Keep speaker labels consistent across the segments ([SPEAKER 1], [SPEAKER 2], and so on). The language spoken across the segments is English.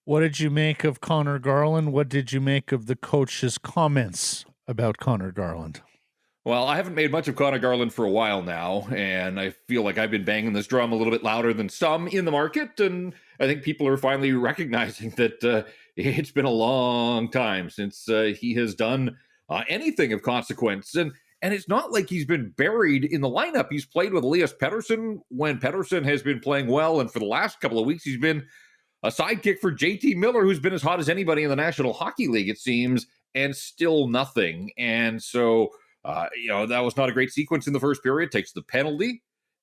[SPEAKER 1] What did you make of Conor Garland? What did you make of the coach's comments about Conor Garland?
[SPEAKER 2] Well, I haven't made much of Conor Garland for a while now, and I feel like I've been banging this drum a little bit louder than some in the market. And I think people are finally recognizing that it's been a long time since he has done anything of consequence. And it's not like he's been buried in the lineup. He's played with Elias Paterson when Paterson has been playing well, and for the last couple of weeks, he's been a sidekick for JT Miller, who's been as hot as anybody in the National Hockey League, it seems, and still nothing. And so that was not a great sequence in the first period. Takes the penalty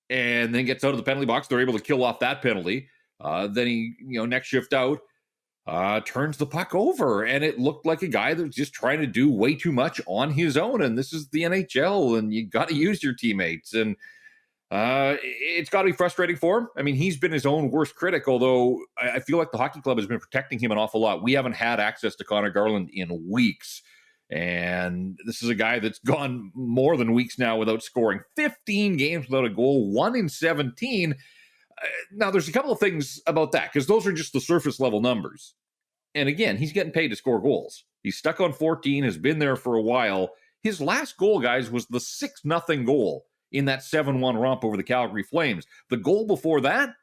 [SPEAKER 2] and then gets out of the penalty box. They're able to kill off that penalty. Then he, next shift out, turns the puck over. And it looked like a guy that was just trying to do way too much on his own. And this is the NHL, and you got to use your teammates. And it's got to be frustrating for him. I mean, he's been his own worst critic, although I feel like the hockey club has been protecting him an awful lot. We haven't had access to Conor Garland in weeks. And this is a guy that's gone more than weeks now without scoring. 15 games without a goal, 1 in 17. Now, there's a couple of things about that, because those are just the surface level numbers. And again, he's getting paid to score goals. He's stuck on 14, has been there for a while. His last goal, guys, was the 6-0 goal in that 7-1 romp over the Calgary Flames. The goal before that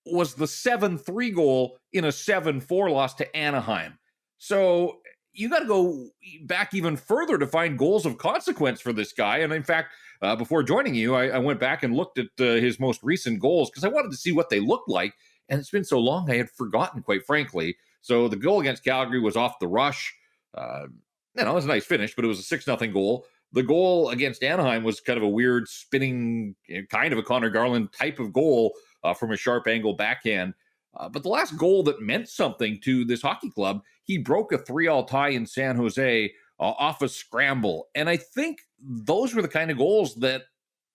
[SPEAKER 2] was the 7-3 goal in a 7-4 loss to Anaheim. So you got to go back even further to find goals of consequence for this guy. And in fact, before joining you, I went back and looked at his most recent goals because I wanted to see what they looked like. And it's been so long, I had forgotten, quite frankly. So the goal against Calgary was off the rush. It was a nice finish, but it was a 6-0 goal. The goal against Anaheim was kind of a weird spinning, kind of a Conor Garland type of goal from a sharp angle backhand. But the last goal that meant something to this hockey club, he broke a 3-3 tie in San Jose off a scramble. And I think those were the kind of goals that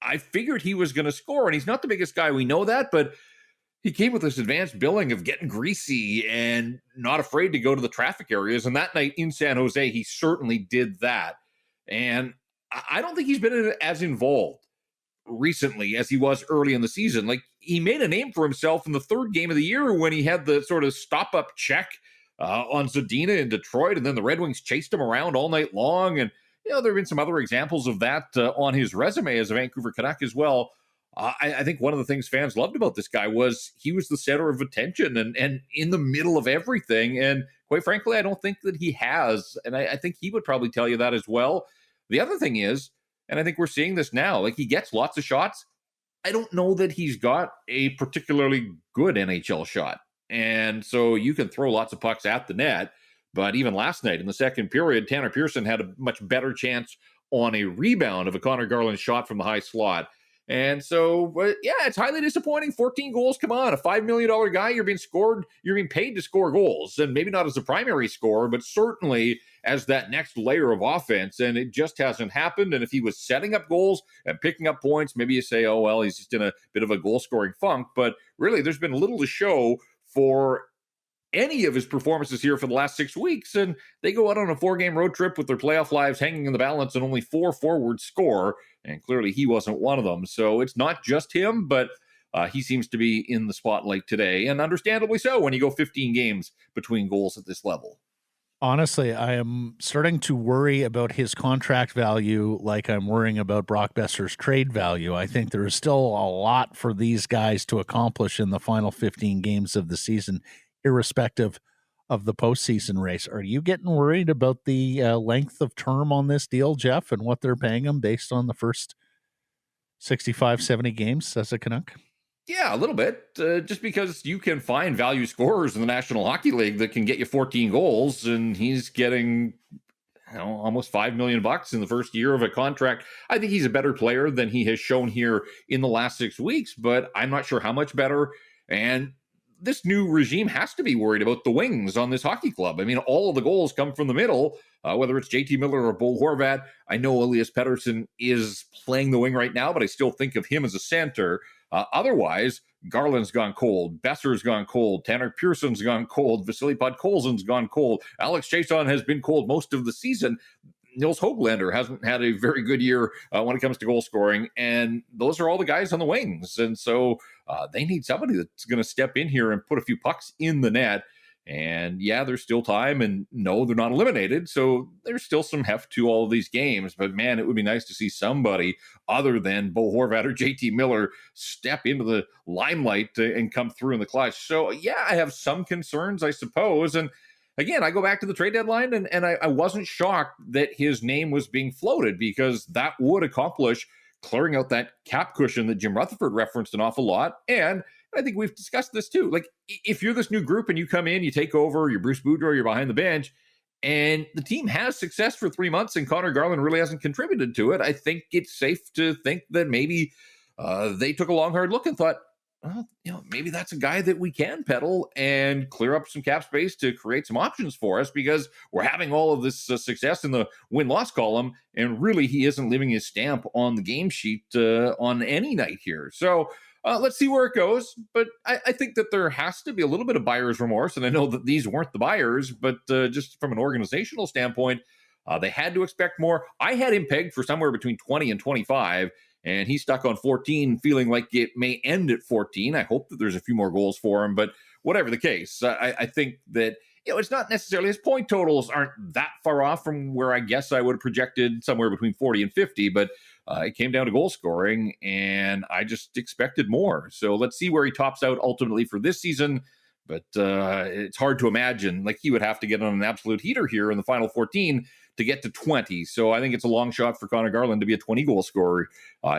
[SPEAKER 2] I figured he was going to score. And he's not the biggest guy, we know that, but he came with this advanced billing of getting greasy and not afraid to go to the traffic areas. And that night in San Jose, he certainly did that. And I don't think he's been as involved recently as he was early in the season. Like, he made a name for himself in the third game of the year when he had the sort of stop-up check on Zadina in Detroit, and then the Red Wings chased him around all night long. And, there have been some other examples of that on his resume as a Vancouver Canuck as well. I think one of the things fans loved about this guy was he was the center of attention and in the middle of everything. And quite frankly, I don't think that he has. And I think he would probably tell you that as well. The other thing is, and I think we're seeing this now, like, he gets lots of shots. I don't know that he's got a particularly good NHL shot. And so you can throw lots of pucks at the net. But even last night in the second period, Tanner Pearson had a much better chance on a rebound of a Conor Garland shot from the high slot. And so, it's highly disappointing. 14 goals, come on, a $5 million guy, you're being paid to score goals, and maybe not as a primary scorer, but certainly as that next layer of offense, and it just hasn't happened. And if he was setting up goals and picking up points, maybe you say, oh, well, he's just in a bit of a goal-scoring funk, but really, there's been little to show for any of his performances here for the last 6 weeks, and they go out on a 4-game road trip with their playoff lives hanging in the balance and only 4 forwards score, and clearly he wasn't one of them. So it's not just him, but he seems to be in the spotlight today, and understandably so when you go 15 games between goals at this level.
[SPEAKER 1] Honestly, I am starting to worry about his contract value like I'm worrying about Brock Besser's trade value. I think there is still a lot for these guys to accomplish in the final 15 games of the season, irrespective of the postseason race. Are you getting worried about the length of term on this deal, Jeff, and what they're paying him based on the first 65, 70 games as a Canuck?
[SPEAKER 2] Yeah, a little bit. Just because you can find value scorers in the National Hockey League that can get you 14 goals, and he's getting almost $5 million in the first year of a contract. I think he's a better player than he has shown here in the last 6 weeks, but I'm not sure how much better. And this new regime has to be worried about the wings on this hockey club. I mean, all of the goals come from the middle, whether it's JT Miller or Bo Horvat. I know Elias Paterson is playing the wing right now, but I still think of him as a center. Otherwise, Garland's gone cold. Besser's gone cold. Tanner Pearson's gone cold. Vasily Podkolzin's gone cold. Alex Chiasson has been cold most of the season. Nils Höglander hasn't had a very good year when it comes to goal scoring. And those are all the guys on the wings. And so they need somebody that's going to step in here and put a few pucks in the net. And yeah, there's still time, and no, they're not eliminated. So there's still some heft to all of these games. But man, it would be nice to see somebody other than Bo Horvat or JT Miller step into the limelight and come through in the clutch. So yeah, I have some concerns, I suppose. And again, I go back to the trade deadline, and I wasn't shocked that his name was being floated, because that would accomplish clearing out that cap cushion that Jim Rutherford referenced an awful lot. And I think we've discussed this too. Like, if you're this new group and you come in, you take over, you're Bruce Boudreau, you're behind the bench, and the team has success for 3 months and Conor Garland really hasn't contributed to it, I think it's safe to think that maybe they took a long, hard look and thought, well, maybe that's a guy that we can peddle and clear up some cap space to create some options for us, because we're having all of this success in the win-loss column, and really he isn't leaving his stamp on the game sheet on any night here. So let's see where it goes. But I think that there has to be a little bit of buyer's remorse, and I know that these weren't the buyers, but just from an organizational standpoint, they had to expect more. I had him pegged for somewhere between 20 and 25, and he's stuck on 14, feeling like it may end at 14. I hope that there's a few more goals for him, but whatever the case, I think that it's not necessarily, his point totals aren't that far off from where I guess I would have projected, somewhere between 40 and 50, but it came down to goal scoring, and I just expected more. So let's see where he tops out ultimately for this season. But it's hard to imagine, like, he would have to get on an absolute heater here in the final 14 to get to 20. So I think it's a long shot for Conor Garland to be a 20-goal scorer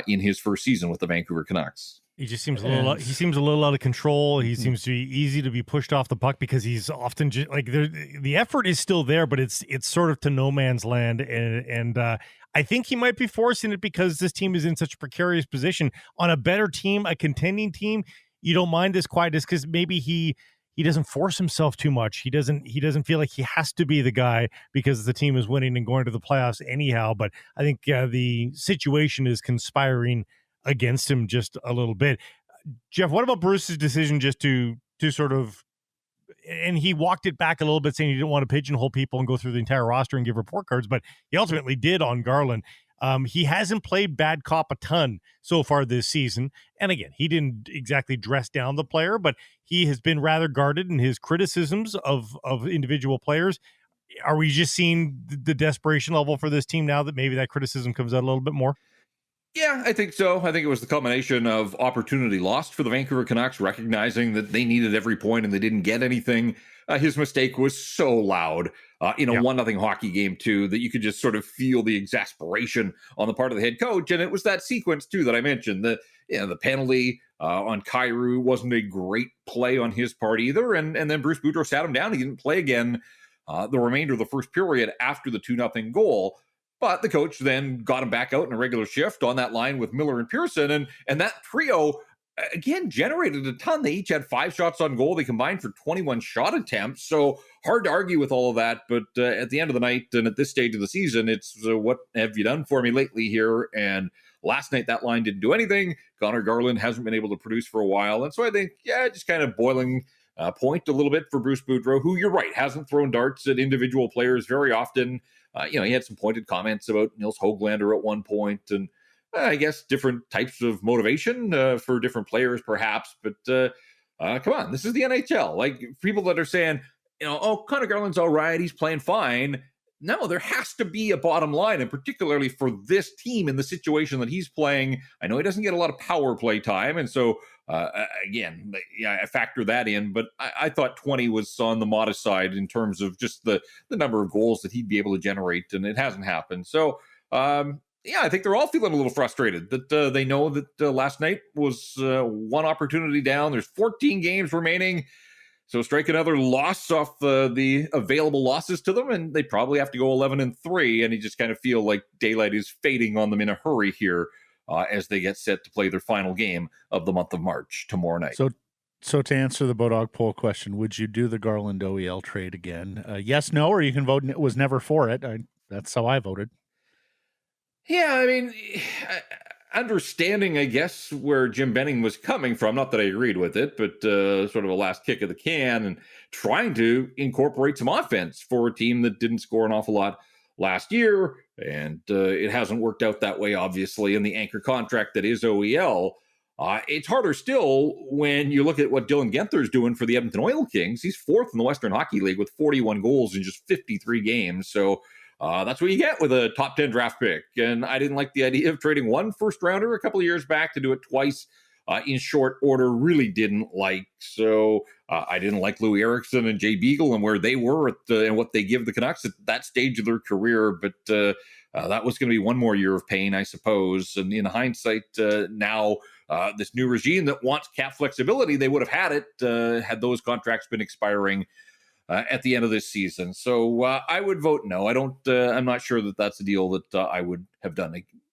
[SPEAKER 2] in his first season with the Vancouver Canucks.
[SPEAKER 3] He just seems a little. He seems a little out of control. He seems to be easy to be pushed off the puck, because he's often just like, the effort is still there, but it's sort of to no man's land. And I think he might be forcing it because this team is in such a precarious position. On a better team, a contending team, you don't mind this quietness, because maybe he doesn't force himself too much. He doesn't feel like he has to be the guy because the team is winning and going to the playoffs anyhow. But I think the situation is conspiring against him just a little bit. Jeff, what about Bruce's decision just to sort of, and he walked it back a little bit, saying he didn't want to pigeonhole people and go through the entire roster and give report cards, but he ultimately did on Garland. He hasn't played bad cop a ton so far this season. And again, he didn't exactly dress down the player, but he has been rather guarded in his criticisms of individual players. Are we just seeing the desperation level for this team now that maybe that criticism comes out a little bit more?
[SPEAKER 2] Yeah, I think so. I think it was the culmination of opportunity lost for the Vancouver Canucks, recognizing that they needed every point and they didn't get anything. His mistake was so loud in a 1-0 hockey game, too, that you could just sort of feel the exasperation on the part of the head coach. And it was that sequence, too, that I mentioned. The penalty on Kyrou wasn't a great play on his part either. And then Bruce Boudreau sat him down. He didn't play again the remainder of the first period after the 2-0 goal. But the coach then got him back out in a regular shift on that line with Miller and Paterson. And that trio, again, generated a ton. They each had 5 shots on goal. They combined for 21 shot attempts. So hard to argue with all of that. But at the end of the night and at this stage of the season, it's what have you done for me lately here? And last night, that line didn't do anything. Conor Garland hasn't been able to produce for a while. And so I think, just kind of boiling point a little bit for Bruce Boudreau, who, you're right, hasn't thrown darts at individual players very often. He had some pointed comments about Nils Höglander at one point, and I guess different types of motivation for different players, perhaps. But come on, this is the NHL. Like, people that are saying, Conor Garland's all right, he's playing fine. No, there has to be a bottom line, and particularly for this team in the situation that he's playing. I know he doesn't get a lot of power play time, and so again, I factor that in, but I thought 20 was on the modest side in terms of just the number of goals that he'd be able to generate, and it hasn't happened. So, I think they're all feeling a little frustrated that they know that last night was one opportunity down. There's 14 games remaining. So strike another loss off the available losses to them, and they probably have to go 11-3, and you just kind of feel like daylight is fading on them in a hurry here as they get set to play their final game of the month of March tomorrow night.
[SPEAKER 1] So to answer the Bodog poll question, would you do the Garland OEL trade again? Yes, no, or you can vote it was never for it. That's how I voted.
[SPEAKER 2] Yeah, I mean, understanding, I guess, where Jim Benning was coming from, not that I agreed with it, but sort of a last kick of the can and trying to incorporate some offense for a team that didn't score an awful lot last year. And it hasn't worked out that way, obviously, in the anchor contract that is OEL. It's harder still when you look at what Dylan Guenther's doing for the Edmonton Oil Kings. He's fourth in the Western Hockey League with 41 goals in just 53 games. So that's what you get with a top 10 draft pick. And I didn't like the idea of trading one first rounder a couple of years back to do it twice in short order. Really didn't like. So I didn't like Louis Eriksson and Jay Beagle and where they were and what they give the Canucks at that stage of their career. But that was going to be one more year of pain, I suppose. And in hindsight, now this new regime that wants cap flexibility, they would have had it had those contracts been expiring at the end of this season. So I would vote no. I don't. I'm not sure that that's a deal that I would have done